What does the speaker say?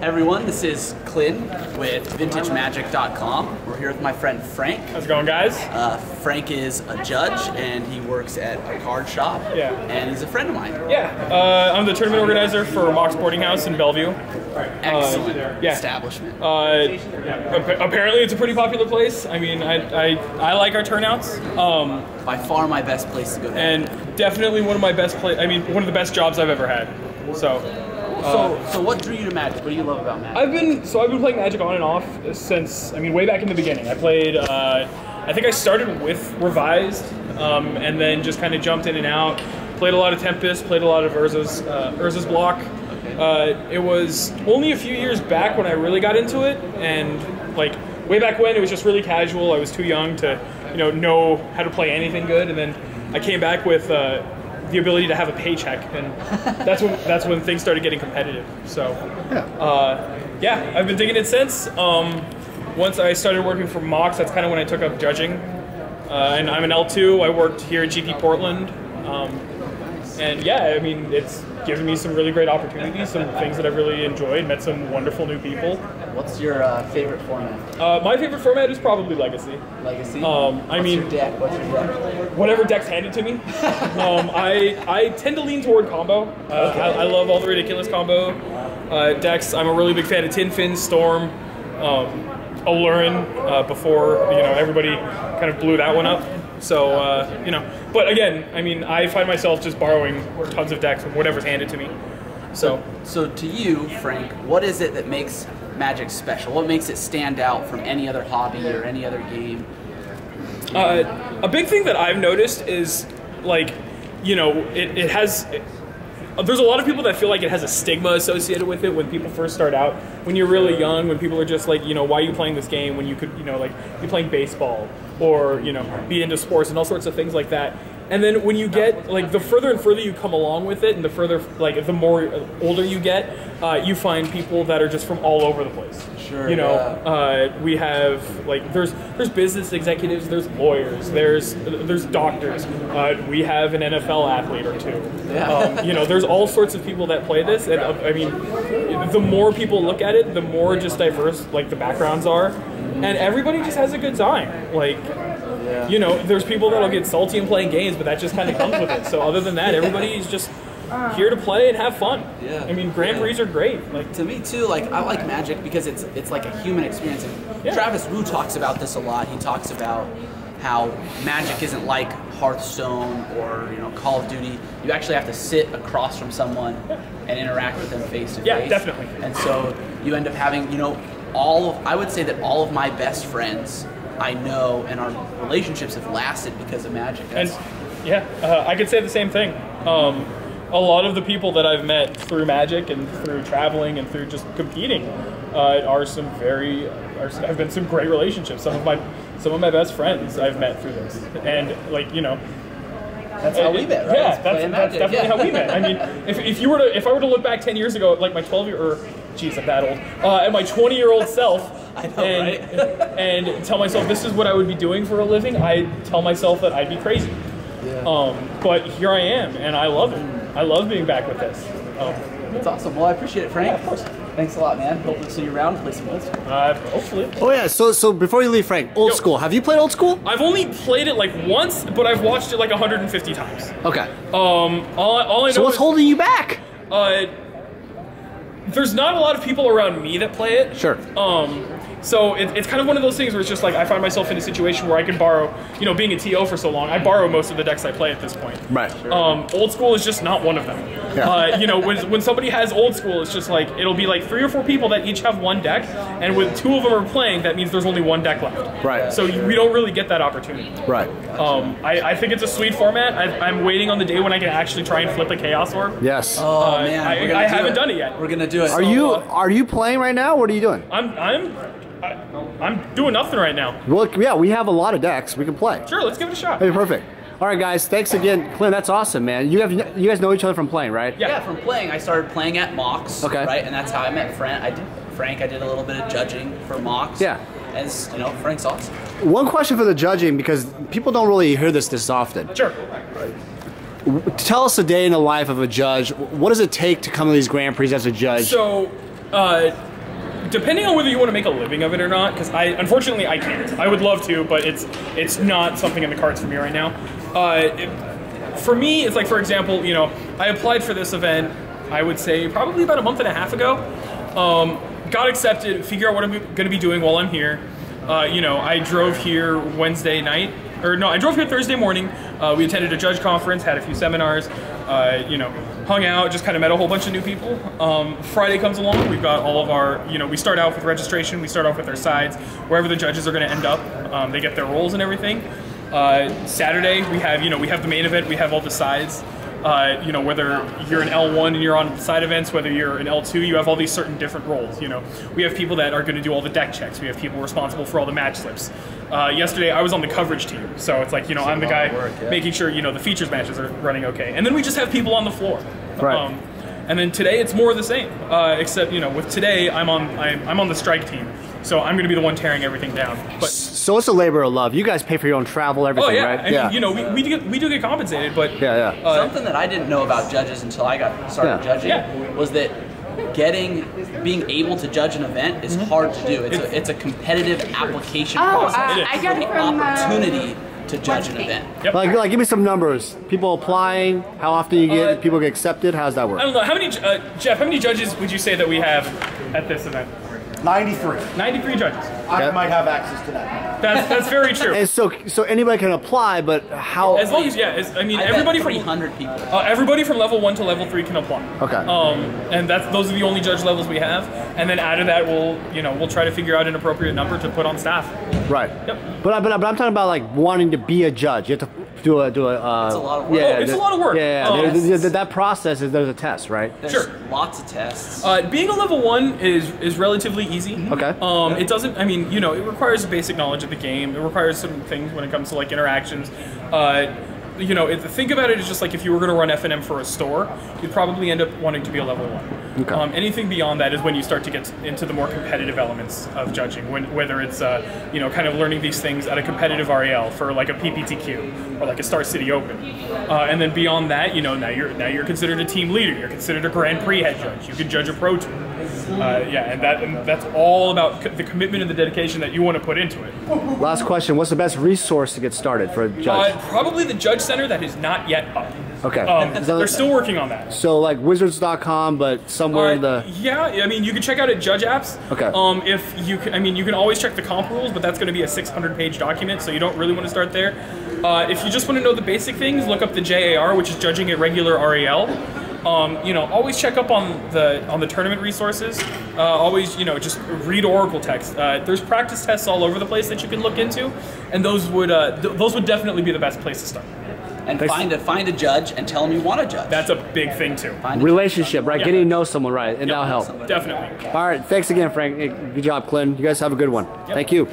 Everyone, this is Clint with VintageMagic.com. We're here with my friend Frank. How's it going, guys? Frank is a judge and he works at a card shop. Yeah. And he's a friend of mine. Yeah. I'm the tournament organizer for Mox Boarding House in Bellevue. Excellent establishment. Apparently, it's a pretty popular place. I mean, I like our turnouts. By far my best place to go to. And definitely one of my best one of the best jobs I've ever had. So what drew you to Magic? What do you love about Magic? I've been playing Magic on and off since, way back in the beginning. I played, I think I started with Revised, and then just kind of jumped in and out. Played a lot of Tempest, played a lot of Urza's Block. Okay. It was only a few years back when I really got into it, and way back when it was just really casual. I was too young to, know how to play anything good, and then I came back with the ability to have a paycheck, and that's when things started getting competitive. So, yeah, I've been digging it since. Once I started working for Mox, that's kind of when I took up judging. And I'm an L2. I worked here at GP Portland, and yeah, it's given me some really great opportunities, some things that I've really enjoyed. Met some wonderful new people. What's your favorite format? My favorite format is probably Legacy. Legacy? What's your deck? Whatever deck's handed to me. I tend to lean toward combo. Okay. I love all the ridiculous combo decks. I'm a really big fan of Tinfin, Storm, Alurin, before everybody kind of blew that one up. So, but again, I find myself just borrowing tons of decks from whatever's handed to me. So to you, Frank, what is it that makes Magic special? What makes it stand out from any other hobby or any other game? A big thing that I've noticed is, it has... There's a lot of people that feel like it has a stigma associated with it when people first start out. When you're really young, when people are just like, why are you playing this game when you could, be playing baseball or, be into sports and all sorts of things like that. And then when you get, the further and further you come along with it, and the further, the more older you get, you find people that are just from all over the place. Sure. We have, there's business executives, there's lawyers, there's doctors. We have an NFL athlete or two. Yeah. There's all sorts of people that play this, and the more people look at it, the more just diverse, the backgrounds are, and everybody just has a good time. There's people that'll get salty in playing games, but that just kind of comes with it. So other than that, everybody's just here to play and have fun. Yeah. Grand Prix are great. To me too, I like Magic because it's like a human experience. And Travis Wu talks about this a lot. He talks about how Magic isn't like Hearthstone or Call of Duty. You actually have to sit across from someone and interact with them face to face. Yeah, definitely. And so you end up having, I would say that all of my best friends I know and our relationships have lasted because of Magic. I could say the same thing. A lot of the people that I've met through Magic and through traveling and through just competing have been some great relationships. Some of my best friends I've met through this, and that's how we met, right? Yeah, that's definitely how we met. If I were to look back 10 years ago, my 12-year, I'm that old, at my 20-year-old self, I know, right? and tell myself this is what I would be doing for a living, I tell myself that I'd be crazy. Yeah. But here I am, and I love it. I love being back with this. That's awesome. Well, I appreciate it, Frank. Yeah, of course. Thanks a lot, man. Hope to see you around and play some old school. Hopefully. Oh yeah. So before you leave, Frank, old school. Have you played old school? I've only played it once, but I've watched it 150 times. Okay. All I know. So what's holding you back? There's not a lot of people around me that play it. Sure. So it's kind of one of those things where it's just I find myself in a situation where I can borrow, being a TO for so long, I borrow most of the decks I play at this point. Right. Sure. Old school is just not one of them. Yeah. When somebody has old school, it's just it'll be 3 or 4 people that each have one deck, and with 2 of them are playing, that means there's only one deck left. Right. So we don't really get that opportunity. Right. I think it's a sweet format. I'm waiting on the day when I can actually try and flip a Chaos Orb. Yes. Oh man, I haven't done it yet. We're gonna do it. Are you playing right now? What are you doing? I'm doing nothing right now. Well, yeah, we have a lot of decks. We can play. Sure, let's give it a shot. Hey, perfect. All right, guys. Thanks again, Clint. That's awesome, man. You guys know each other from playing, right? Yeah, from playing. I started playing at Mox. Okay. Right, and that's how I met Frank. I did a little bit of judging for Mox. Yeah. As Frank's awesome. One question for the judging, because people don't really hear this often. Sure. Tell us a day in the life of a judge. What does it take to come to these Grand Prix as a judge? So, depending on whether you want to make a living of it or not, because unfortunately I can't. I would love to, but it's not something in the cards for me right now. For me, it's like, for example, you know, I applied for this event, I would say probably about a month and a half ago. Got accepted, figure out what I'm going to be doing while I'm here. You know, I drove here Wednesday night, or no, I drove here Thursday morning. We attended a judge conference, had a few seminars, you know, hung out, just kind of met a whole bunch of new people. Friday comes along, we've got all of our, you know, we start out with registration, we start off with our sides, wherever the judges are going to end up, they get their roles and everything. Saturday, we have, you know, we have the main event, we have all the sides. You know, whether you're an L1 and you're on side events, whether you're an L2, you have all these certain different roles. You know, we have people that are going to do all the deck checks. We have people responsible for all the match slips. Yesterday, I was on the coverage team, so it's like, you know, I'm the guy making sure, you know, the features matches are running okay. And then we just have people on the floor. Right. And then today, it's more of the same, except, you know, with today, I'm on the strike team. So I'm going to be the one tearing everything down. But so it's a labor of love. You guys pay for your own travel, everything, right? I mean, you know, we do get compensated, but something that I didn't know about judges until I got started judging was that being able to judge an event is hard to do. It's a competitive application process. I got it from opportunity to judge an event. Yep. Like, give me some numbers. People applying, how often you get people get accepted, how does that work? I don't know. How many, Jeff, how many judges would you say that we have at this event? 93. 93 judges. I might have access to that. That's very true. And so anybody can apply, but how? As long as I mean, everybody from 300 people. Everybody from level 1 to level 3 can apply. Okay. And those are the only judge levels we have. And then out of that, we'll try to figure out an appropriate number to put on staff. Right. Yep. But I'm talking about like wanting to be a judge. You have to do a. It's a lot of work. Yeah, it's a lot of work. Yeah. That process is there's a test, right? There's lots of tests. Being a level 1 is relatively easy. Okay. It doesn't. I mean, you know, it requires basic knowledge of the game. It requires some things when it comes to like interactions. You know, think about it as just like if you were going to run F&M for a store, you'd probably end up wanting to be a level 1. Okay. Anything beyond that is when you start to get into the more competitive elements of judging. Whether it's you know, kind of learning these things at a competitive REL for like a PPTQ or like a Star City Open, and then beyond that, you know, now you're considered a team leader. You're considered a Grand Prix head judge. You can judge a Pro Tour. And that's all about the commitment and the dedication that you want to put into it. Last question: what's the best resource to get started for a judge? Probably the Judge Center that is not yet up. Okay. They're still working on that. So like wizards.com, but somewhere in the. Yeah, I mean, you can check out at Judge Apps. Okay. If you can, I mean, you can always check the comp rules, but that's going to be a 600-page document, so you don't really want to start there. If you just want to know the basic things, look up the JAR, which is Judging at Regular REL. You know, always check up on the tournament resources. Always, you know, just read Oracle text. There's practice tests all over the place that you can look into, and those would definitely be the best place to start. And find a judge and tell them you want to judge. That's a big thing too. Relationship, right? Getting to know someone, right? And that'll help. Definitely. All right. Thanks again, Frank. Hey, good job, Clint. You guys have a good one. Thank you.